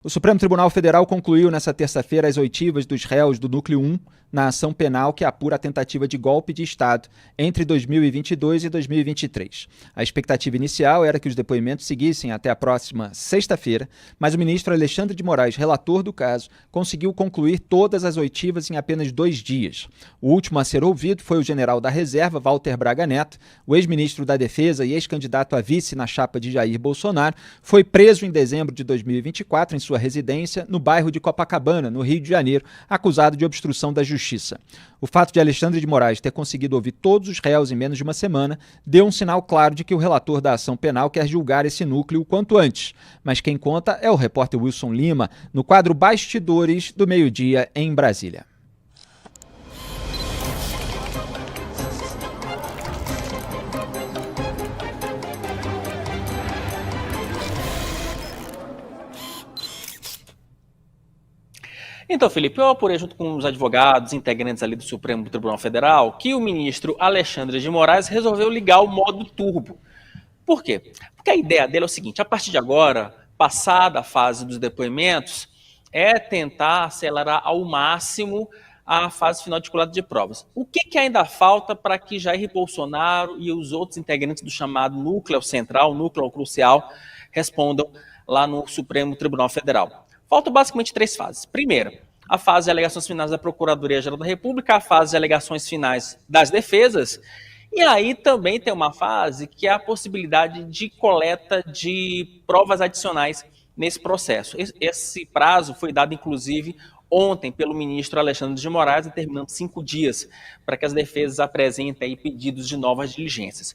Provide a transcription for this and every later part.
O Supremo Tribunal Federal concluiu nesta terça-feira as oitivas dos réus do Núcleo 1 na ação penal que apura a tentativa de golpe de Estado entre 2022 e 2023. A expectativa inicial era que os depoimentos seguissem até a próxima sexta-feira, mas o ministro Alexandre de Moraes, relator do caso, conseguiu concluir todas as oitivas em apenas 2 dias. O último a ser ouvido foi o general da reserva, Walter Braga Neto, o ex-ministro da Defesa e ex-candidato a vice na chapa de Jair Bolsonaro, foi preso em dezembro de 2024 em sua residência no bairro de Copacabana, no Rio de Janeiro, acusado de obstrução da justiça. O fato de Alexandre de Moraes ter conseguido ouvir todos os réus em menos de uma semana deu um sinal claro de que o relator da ação penal quer julgar esse núcleo o quanto antes. Mas quem conta é o repórter Wilson Lima, no quadro Bastidores do Meio-Dia em Brasília. Então, Felipe, eu apurei junto com os advogados, integrantes ali do Supremo Tribunal Federal, que o ministro Alexandre de Moraes resolveu ligar o modo turbo. Por quê? Porque a ideia dele é o seguinte: a partir de agora, passada a fase dos depoimentos, é tentar acelerar ao máximo a fase final de coleta de provas. O que ainda falta para que Jair Bolsonaro e os outros integrantes do chamado núcleo central, núcleo crucial, respondam lá no Supremo Tribunal Federal? Faltam basicamente 3 fases. Primeiro, a fase de alegações finais da Procuradoria-Geral da República, a fase de alegações finais das defesas, e aí também tem uma fase que é a possibilidade de coleta de provas adicionais nesse processo. Esse prazo foi dado, inclusive, ontem pelo ministro Alexandre de Moraes, determinando 5 dias para que as defesas apresentem aí pedidos de novas diligências.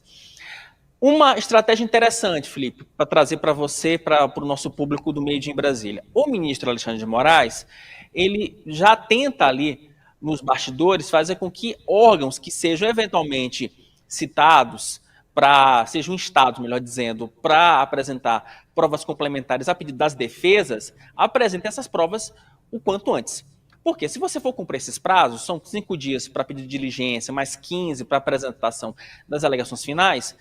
Uma estratégia interessante, Felipe, para trazer para você, para o nosso público do Meio Dia em Brasília. O ministro Alexandre de Moraes, ele já tenta ali, nos bastidores, fazer com que órgãos que sejam eventualmente citados, sejam instados, melhor dizendo, para apresentar provas complementares a pedido das defesas, apresentem essas provas o quanto antes. Porque se você for cumprir esses prazos, são 5 dias para pedido de diligência, mais 15 para apresentação das alegações finais.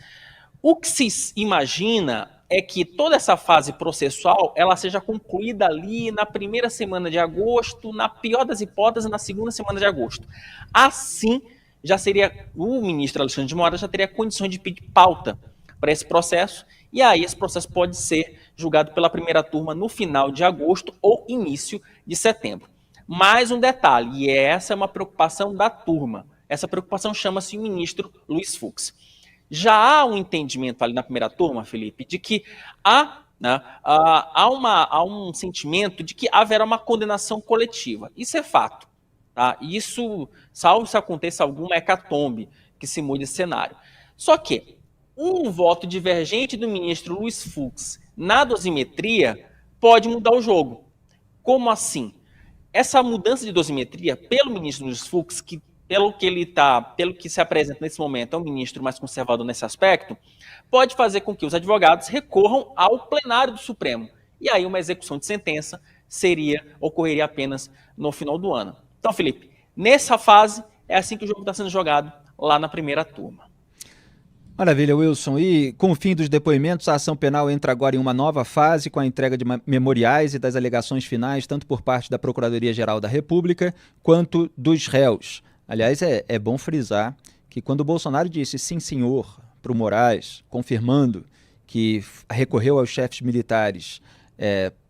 O que se imagina é que toda essa fase processual ela seja concluída ali na primeira semana de agosto, na pior das hipóteses, na segunda semana de agosto. Assim, já seria o ministro Alexandre de Moraes já teria condições de pedir pauta para esse processo, e aí esse processo pode ser julgado pela primeira turma no final de agosto ou início de setembro. Mais um detalhe, e essa é uma preocupação da turma. Essa preocupação chama-se o ministro Luiz Fux. Já há um entendimento ali na primeira turma, Felipe, de que há um sentimento de que haverá uma condenação coletiva. Isso é fato. Tá? Isso, salvo se aconteça alguma hecatombe que se mude esse cenário. Só que um voto divergente do ministro Luiz Fux na dosimetria pode mudar o jogo. Como assim? Essa mudança de dosimetria pelo ministro Luiz Fux, que pelo que se apresenta nesse momento, é um ministro mais conservador nesse aspecto, pode fazer com que os advogados recorram ao plenário do Supremo. E aí uma execução de sentença ocorreria apenas no final do ano. Então, Felipe, nessa fase, é assim que o jogo está sendo jogado lá na primeira turma. Maravilha, Wilson. E com o fim dos depoimentos, a ação penal entra agora em uma nova fase com a entrega de memoriais e das alegações finais, tanto por parte da Procuradoria-Geral da República quanto dos réus. Aliás, é bom frisar que quando o Bolsonaro disse sim, senhor, para o Moraes, confirmando que recorreu aos chefes militares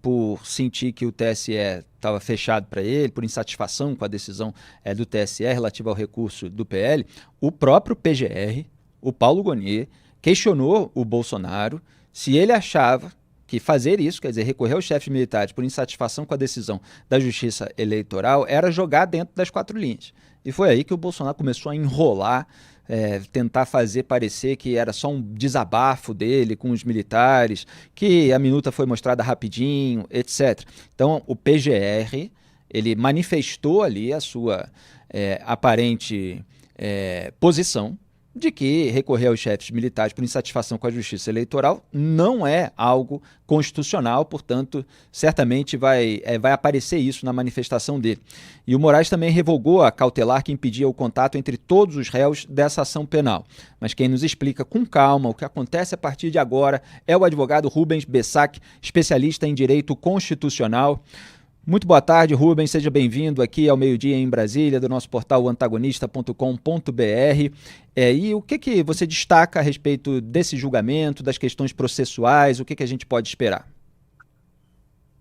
por sentir que o TSE estava fechado para ele, por insatisfação com a decisão do TSE relativa ao recurso do PL, o próprio PGR, o Paulo Gonet, questionou o Bolsonaro se ele achava que fazer isso, quer dizer, recorrer aos chefes militares por insatisfação com a decisão da Justiça Eleitoral, era jogar dentro das 4 linhas. E foi aí que o Bolsonaro começou a enrolar, tentar fazer parecer que era só um desabafo dele com os militares, que a minuta foi mostrada rapidinho, etc. Então, o PGR, ele manifestou ali a sua aparente posição, de que recorrer aos chefes militares por insatisfação com a justiça eleitoral não é algo constitucional, portanto, certamente vai aparecer isso na manifestação dele. E o Moraes também revogou a cautelar que impedia o contato entre todos os réus dessa ação penal. Mas quem nos explica com calma o que acontece a partir de agora é o advogado Rubens Bessac, especialista em direito constitucional. Muito boa tarde, Rubens, seja bem-vindo aqui ao Meio-Dia em Brasília, do nosso portal antagonista.com.br. E o que você destaca a respeito desse julgamento, das questões processuais, o que a gente pode esperar?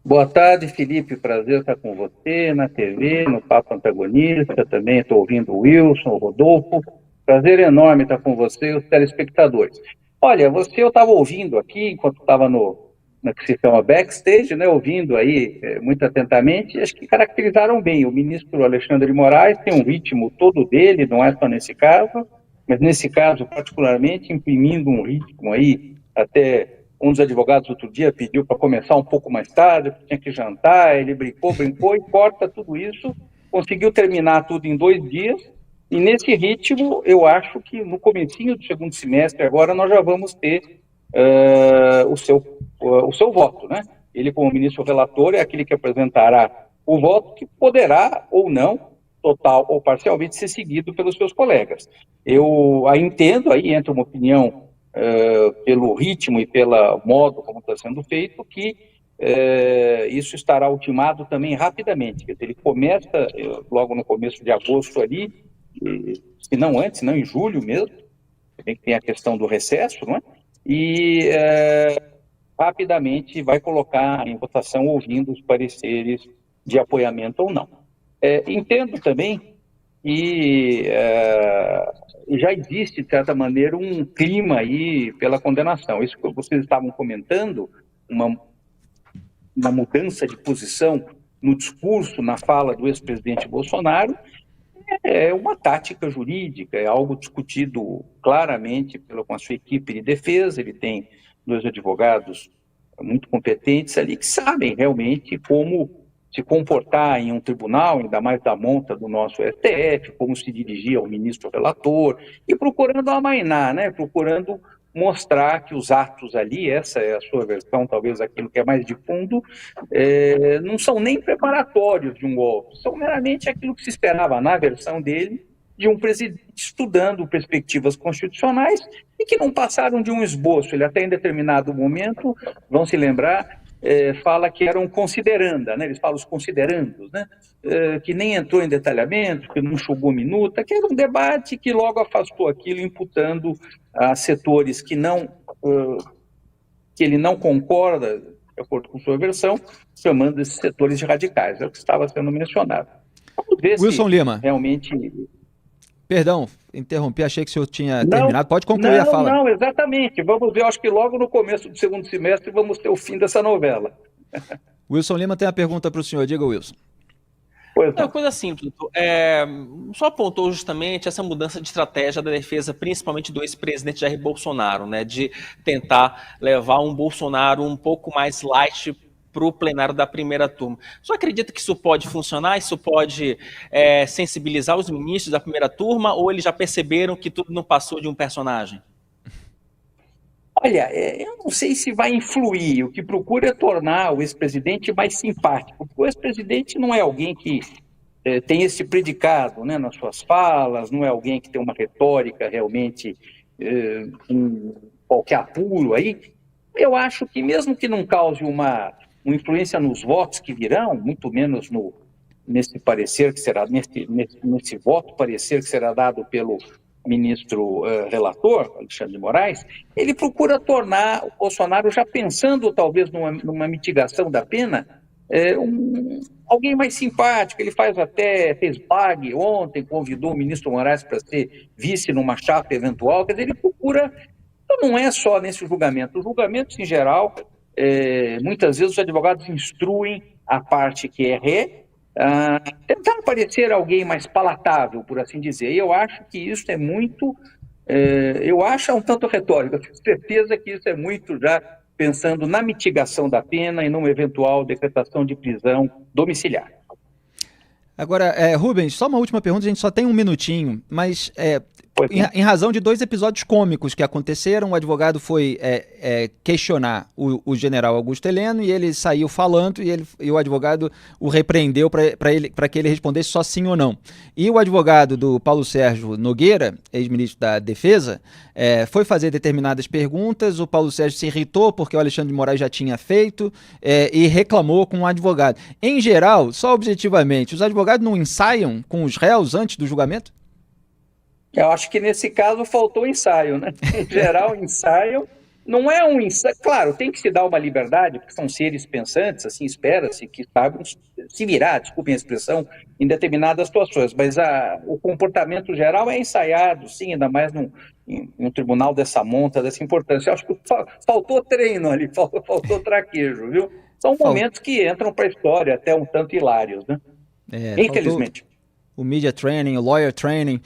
Boa tarde, Felipe, prazer estar com você na TV, no Papo Antagonista, também estou ouvindo o Wilson, o Rodolfo, prazer enorme estar com você e os telespectadores. Olha, eu estava ouvindo aqui, enquanto estava no que se chama backstage, né, ouvindo aí muito atentamente, acho que caracterizaram bem. O ministro Alexandre de Moraes tem um ritmo todo dele, não é só nesse caso, mas nesse caso particularmente imprimindo um ritmo aí, até um dos advogados outro dia pediu para começar um pouco mais tarde, porque tinha que jantar, ele brincou e corta tudo isso, conseguiu terminar tudo em 2 dias, e nesse ritmo eu acho que no comecinho do segundo semestre agora nós já vamos ter o seu voto, né? Ele, como ministro relator, é aquele que apresentará o voto que poderá ou não, total ou parcialmente, ser seguido pelos seus colegas. Eu entendo, aí entra uma opinião pelo ritmo e pelo modo como está sendo feito, que isso estará ultimado também rapidamente. Quer dizer, ele começa logo no começo de agosto ali, se não antes, não em julho mesmo, tem a questão do recesso, não é? E rapidamente vai colocar em votação ouvindo os pareceres de apoiamento ou não. Entendo também que já existe, de certa maneira, um clima aí pela condenação. Isso que vocês estavam comentando, uma mudança de posição no discurso, na fala do ex-presidente Bolsonaro, é uma tática jurídica, é algo discutido claramente com a sua equipe de defesa. Ele tem 2 advogados muito competentes ali que sabem realmente como se comportar em um tribunal, ainda mais da monta do nosso STF, como se dirigir ao ministro relator, e procurando amainar, né? Procurando mostrar que os atos ali, essa é a sua versão, talvez aquilo que é mais de fundo, não são nem preparatórios de um golpe, são meramente aquilo que se esperava na versão dele, de um presidente estudando perspectivas constitucionais e que não passaram de um esboço. Ele até em determinado momento, vão se lembrar, fala que eram consideranda, né? Eles falam os considerandos, né? Que nem entrou em detalhamento, que não chegou minuta, que era um debate que logo afastou aquilo, imputando a setores que ele não concorda, de acordo com sua versão, chamando esses setores de radicais. É o que estava sendo mencionado. Vamos ver Wilson se Lima. Realmente... Perdão, interrompi, achei que o senhor tinha terminado. Pode concluir a fala. Não, exatamente. Vamos ver, acho que logo no começo do segundo semestre vamos ter o fim dessa novela. Wilson Lima tem a pergunta para o senhor. Diga, Wilson. É uma coisa simples. Só apontou justamente essa mudança de estratégia da defesa, principalmente do ex-presidente Jair Bolsonaro, né, de tentar levar um Bolsonaro um pouco mais light para o plenário da primeira turma. Você acredita que isso pode funcionar? Isso pode sensibilizar os ministros da primeira turma, ou eles já perceberam que tudo não passou de um personagem? Olha, eu não sei se vai influir. O que procura é tornar o ex-presidente mais simpático, porque o ex-presidente não é alguém que tem esse predicado, né, nas suas falas, não é alguém que tem uma retórica realmente com qualquer apuro aí. Eu acho que mesmo que não cause uma influência nos votos que virão, muito menos nesse parecer que será, nesse voto parecer que será dado pelo ministro relator, Alexandre de Moraes, ele procura tornar o Bolsonaro, já pensando talvez numa mitigação da pena, alguém mais simpático. Ele fez bag ontem, convidou o ministro Moraes para ser vice numa chapa eventual. Quer dizer, ele procura, então não é só nesse julgamento. Os julgamentos, em geral, muitas vezes os advogados instruem a parte que é ré, tentar parecer alguém mais palatável, por assim dizer. E eu acho que isso é muito... eu acho um tanto retórico. Eu tenho certeza que isso é muito já pensando na mitigação da pena e numa eventual decretação de prisão domiciliar. Agora, Rubens, só uma última pergunta, a gente só tem um minutinho, mas Em razão de 2 episódios cômicos que aconteceram, o advogado foi questionar o general Augusto Heleno e ele saiu falando e o advogado o repreendeu para que ele respondesse só sim ou não. E o advogado do Paulo Sérgio Nogueira, ex-ministro da Defesa, foi fazer determinadas perguntas, o Paulo Sérgio se irritou porque o Alexandre de Moraes já tinha feito e reclamou com o advogado. Em geral, só objetivamente, os advogados não ensaiam com os réus antes do julgamento? Eu acho que nesse caso faltou ensaio, né? Em geral, ensaio não é um ensaio. Claro, tem que se dar uma liberdade, porque são seres pensantes, assim, espera-se que saibam se virar, desculpem a expressão, em determinadas situações, mas o comportamento geral é ensaiado, sim, ainda mais em um tribunal dessa monta, dessa importância. Eu acho que faltou treino ali, faltou traquejo, viu? São momentos que entram para a história, até um tanto hilários, né? Infelizmente. O media training, o lawyer training.